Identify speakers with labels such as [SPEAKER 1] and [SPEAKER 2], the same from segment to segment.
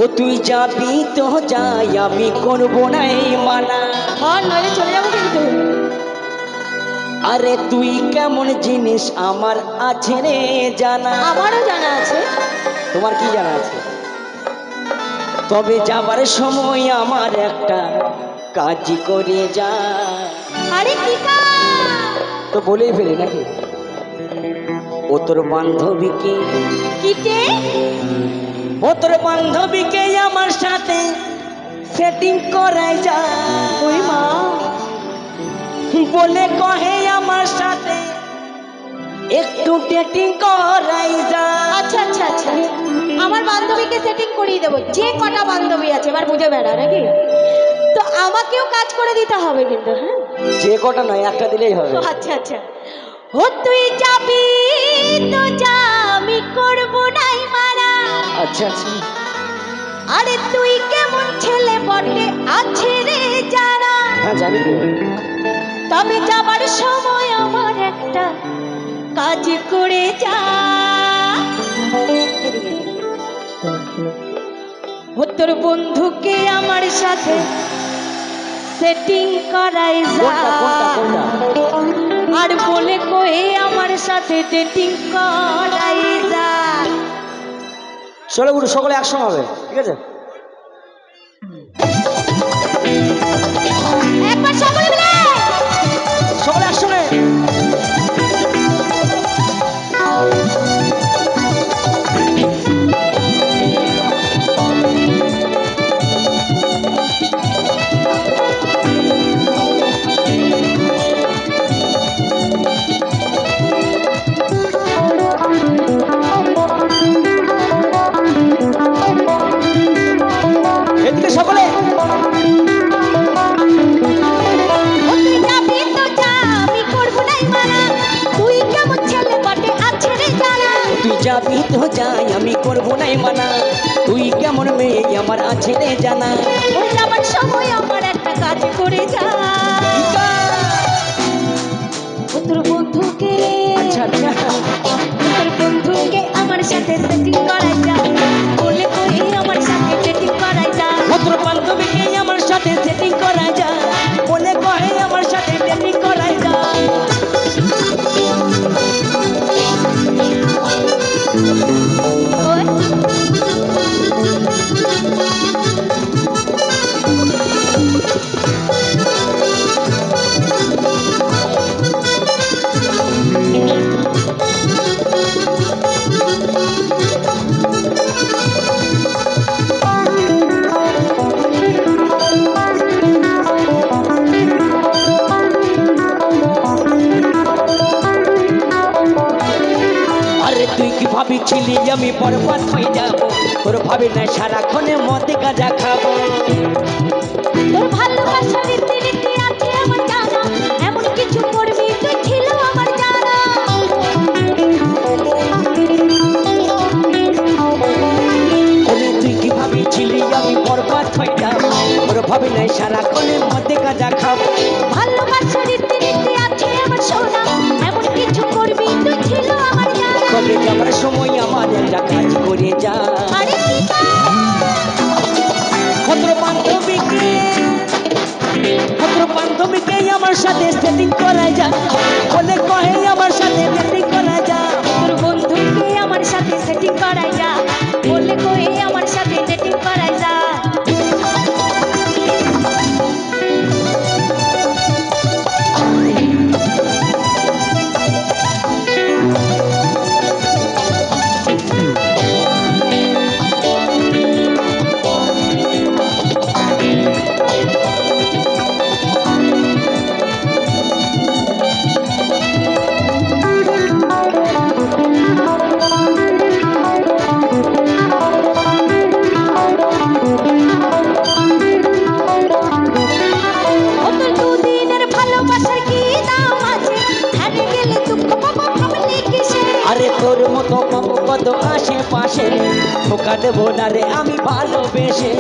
[SPEAKER 1] ও তুই যাবি তো যাই, আমি করবো না এই মানা।
[SPEAKER 2] হ্যাঁ নইলে চলে যাবো কিন্তু।
[SPEAKER 1] আরে তুই কেমন জিনিস আমার আছে রে জানা।
[SPEAKER 2] আমারও জানা আছে।
[SPEAKER 1] তোমার কি জানা আছে? তবে যাবার সময় আমার একটা কাজ করে যা।
[SPEAKER 2] আরে কি কাজ?
[SPEAKER 1] তো বলেই ফেলি নাকি? ও তোর বান্ধবীকে,
[SPEAKER 2] কিটে?
[SPEAKER 1] ও তোর বান্ধবীকে আমার সাথে সেটিং করাই যা।
[SPEAKER 2] ওই মা,
[SPEAKER 1] বলে কহে আমার সাথে একটু ডেটিং করাই যা।
[SPEAKER 2] আচ্ছা আচ্ছা আচ্ছা, আমার বান্ধবীকে সেটিং করিয়ে দেবো। যে কটা বান্ধবী আছে এবার বুঝে বেড়া নাকি? তো আমাকেও কাজ করে দিতে হবে কিন্তু। হ্যাঁ
[SPEAKER 1] যে কটা নয়, একটা দিলেই হবে।
[SPEAKER 2] আচ্ছা আচ্ছা। ও তুই যাবি তো যা, আমি করবো নাই মানা।
[SPEAKER 1] আচ্ছা আচ্ছা।
[SPEAKER 2] আরে তুই কেমন ছেলে বটে আছে রে জানা।
[SPEAKER 1] হ্যাঁ জানি তো।
[SPEAKER 2] তবে যাবার সময় আমার একটা কাজ করে যা। ও তোর বন্ধুকে আমার সাথে সেটিং করাই যা।
[SPEAKER 1] কোনটা কোনটা কোনটা?
[SPEAKER 2] আর বলে কয়ে আমার সাথে ডেটিং করাই যা।
[SPEAKER 1] চলো গুরু, সকলে একসঙ্গে হবে, ঠিক আছে?
[SPEAKER 2] একবার সকলে মিলে।
[SPEAKER 1] সকলে একসঙ্গে। এদিকে সকলে।
[SPEAKER 2] ও তুই যাবি তো যা, আমি করবো নাই মানা। তুই কেমন ছেলে বটে আছে রে জানা।
[SPEAKER 1] তুই যাবি তো যাই, আমি করবো না এই মানা। তুই কেমন মেয়ে আমার আছে রে জানা।
[SPEAKER 2] ওই যাবার সময় আমার একটা কাজ করে যা। ও তোর বন্ধুকে,
[SPEAKER 1] আচ্ছা আচ্ছা।
[SPEAKER 2] তোর বন্ধুকে আমার সাথে সেটিং করাই যা। বলে কই আমার সাথে ডেটিং করাই যা।
[SPEAKER 1] ও তোর বান্ধবীকে আমার সাথে সেটিং করা যা। বলে কহে আমার সাথে ডেটিং করাই যা।
[SPEAKER 2] ওই
[SPEAKER 1] আরে তুই কি ভাবিছিলি আমি বরবাদ হয়ে যাব? তোর ভাবি না সারাক্ষণে মদে গাঁজা খাবো।
[SPEAKER 2] তোর ভালোবাসার রীতি রীতি আছে আমার জানা। এমন কিছু করবি তুই ছিল আমার জানা।
[SPEAKER 1] ওরে তুই কি ভাবিছিলি আমি বরবাদ হয়ে যাব? তোর ভাবি না সারাক্ষণে মদে গাঁজা খাবো।
[SPEAKER 2] ভালোবাসার রীতি রীতি আছে আমার সোনা। এমন কিছু করবি তুই ছিল আমার জানা।
[SPEAKER 1] তবে যাবার সময় আমার একটা কাজ করে যা।
[SPEAKER 2] আরে কি
[SPEAKER 1] ভদ্র বান্ধবীকে, ভদ্র বান্ধবীকে আমার সাথে সেটিং করা যা। বলে কহে আমার সাথে সেটিং করা যা।
[SPEAKER 2] তোর বন্ধুকে আমার সাথে সেটিং করাই যা। বলে কই আমার সাথে ডেটিং করাই যা। ও তোর দুদিনের ভালোবাসার কি দাম আছে? হারিয়ে গেলে দুঃখ পাবো ভাবলি কিসে?
[SPEAKER 1] আরে তোর মতো পাবো কত আশেপাশে, ধোকা দেবো না রে আমি ভালোবেসে।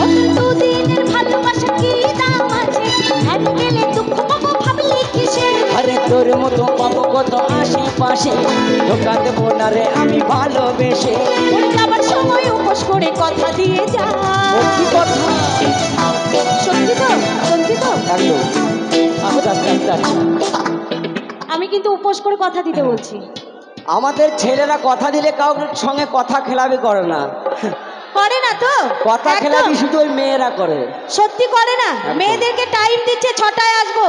[SPEAKER 2] ও তোর দুদিনের ভালোবাসার কি দাম আছে? হারিয়ে গেলে দুঃখ পাবো ভাবলি কিসে?
[SPEAKER 1] আরে তোর মতো পাবো কত আশেপাশে, ধোকা দেবো না রে আমি ভালোবেসে।
[SPEAKER 2] ওরে যাবার সময় উপোস করে কথা দিয়ে যা।
[SPEAKER 1] কি কথা?
[SPEAKER 2] সত্যি তো? সত্যি তো?
[SPEAKER 1] একদম। আচ্ছা আচ্ছা আচ্ছা আচ্ছা।
[SPEAKER 2] আমি কিন্তু উপোস করে কথা দিতে বলছি।
[SPEAKER 1] আমাদের ছেলেরা কথা দিলে কাউর সঙ্গে কথা খেলাবি করে না,
[SPEAKER 2] করে না তো?
[SPEAKER 1] কথা
[SPEAKER 2] একদম।
[SPEAKER 1] খেলাবি শুধু ওই মেয়েরা করে।
[SPEAKER 2] সত্যি করে না?
[SPEAKER 1] একদম।
[SPEAKER 2] মেয়েদেরকে টাইম দিচ্ছে 6টায় আসবো,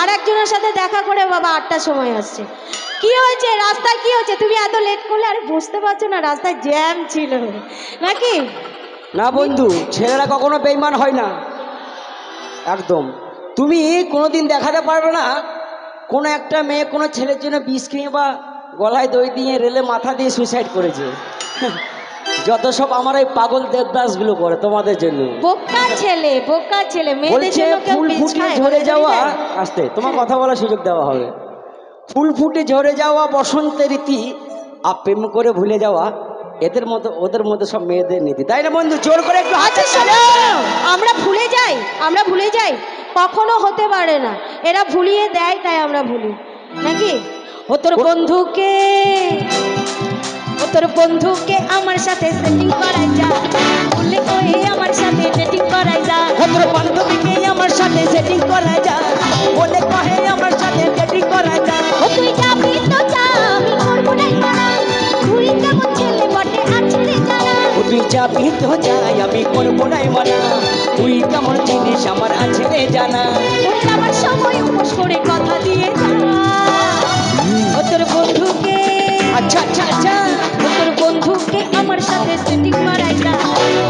[SPEAKER 2] আর একজনের সাথে দেখা করে বাবা 8টার সময় আসছে। কি হয়েছে রাস্তায়, কি হয়েছে তুমি এত লেট করলে? আরে বুঝতে পারছো না রাস্তায় জ্যাম ছিল নাকি?
[SPEAKER 1] না বন্ধু, ছেলেরা কখনো বেইমান হয় না, একদম। তুমি কোনোদিন দেখাতে পারবে না কোনো একটা মেয়ে কোনো ছেলের জন্য বিষ কিনে বা গলায় দই দিয়ে রেলে মাথা দিয়ে সুইসাইড করেছে। যত সব আমার এই পাগল দেবদাসগুলো করে তোমাদের জন্য।
[SPEAKER 2] বোকা ছেলে, বোকা ছেলে, মেয়েদের
[SPEAKER 1] বলছে
[SPEAKER 2] জন্য কেউ
[SPEAKER 1] ফুল
[SPEAKER 2] বিষ
[SPEAKER 1] ফুটে
[SPEAKER 2] খায়?
[SPEAKER 1] ঝরে
[SPEAKER 2] বলে
[SPEAKER 1] যাওয়া,
[SPEAKER 2] দেয়?
[SPEAKER 1] আসতে তোমার কথা বলার সুযোগ দেওয়া হবে। ফুল ফুটে ঝরে যাওয়া বসন্তের রীতি, আর প্রেম করে ভুলে যাওয়া এদের মতো ওদের মধ্যে সব মেয়েদের নীতি, তাই না বন্ধু? জোর করে একটু
[SPEAKER 2] আচ্ছা শোনো, আমরা ভুলে যাই, আমরা ভুলে যাই, কখনো হতে পারে না। এরা ভুলিয়ে দেয় তাই আমরা ভুলি নাকি? ও তোর বন্ধুকে, ও তোর বন্ধুকে আমার সাথে সেটিং করাই যা, বললে কই আমার সাথে ডেটিং করাই যা।
[SPEAKER 1] তোর বান্ধবীকে আমার সাথে সেটিং করা যায়, বলে কহে আমার সাথে সেটিং করা যায়।
[SPEAKER 2] ও তুই যাবি তো যা, আমি করবো নাই মানা, তুই কেমন ছেলে বটে আছে রে জানা।
[SPEAKER 1] ও তুই যাবি তো যাই, আমি করবো নাই মানা, তুই কেমন জিনিস আমার আছে রে জানা।
[SPEAKER 2] ওরে আমার সময় উপোস করে কথা দিয়ে যা। ও তোর বন্ধুকে,
[SPEAKER 1] আচ্ছা আচ্ছা আচ্ছা।
[SPEAKER 2] ও তোর বন্ধুকে আমার সাথে সেটিং করাই যা,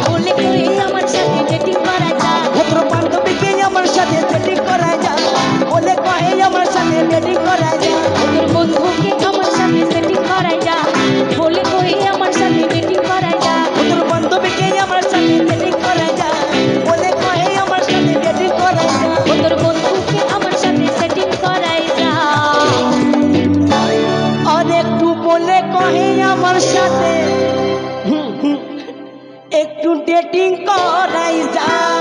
[SPEAKER 2] বলে কই আমার সাথে ডেটিং করাই যা।
[SPEAKER 1] ও তোর বান্ধবীকে আমার সাথে সেটিং করা যায়, বলে কহে আমার সাথে সেটিং করা যায়।
[SPEAKER 2] ও তোর বন্ধুকে আমার সাথে সেটিং করাই যা, বলে কই আমার সাথে ডেটিং করাই যা।
[SPEAKER 1] ও তোর বান্ধবীকে আমার সাথে সেটিং করা যায়, বলে কহে আমার সাথে সেটিং করা যায়।
[SPEAKER 2] ও তোর বন্ধুকে আমার সাথে সেটিং করাই যা।
[SPEAKER 1] আর একটু বলে কহে আমার সাথে একটু ডেটিং করাই যায়।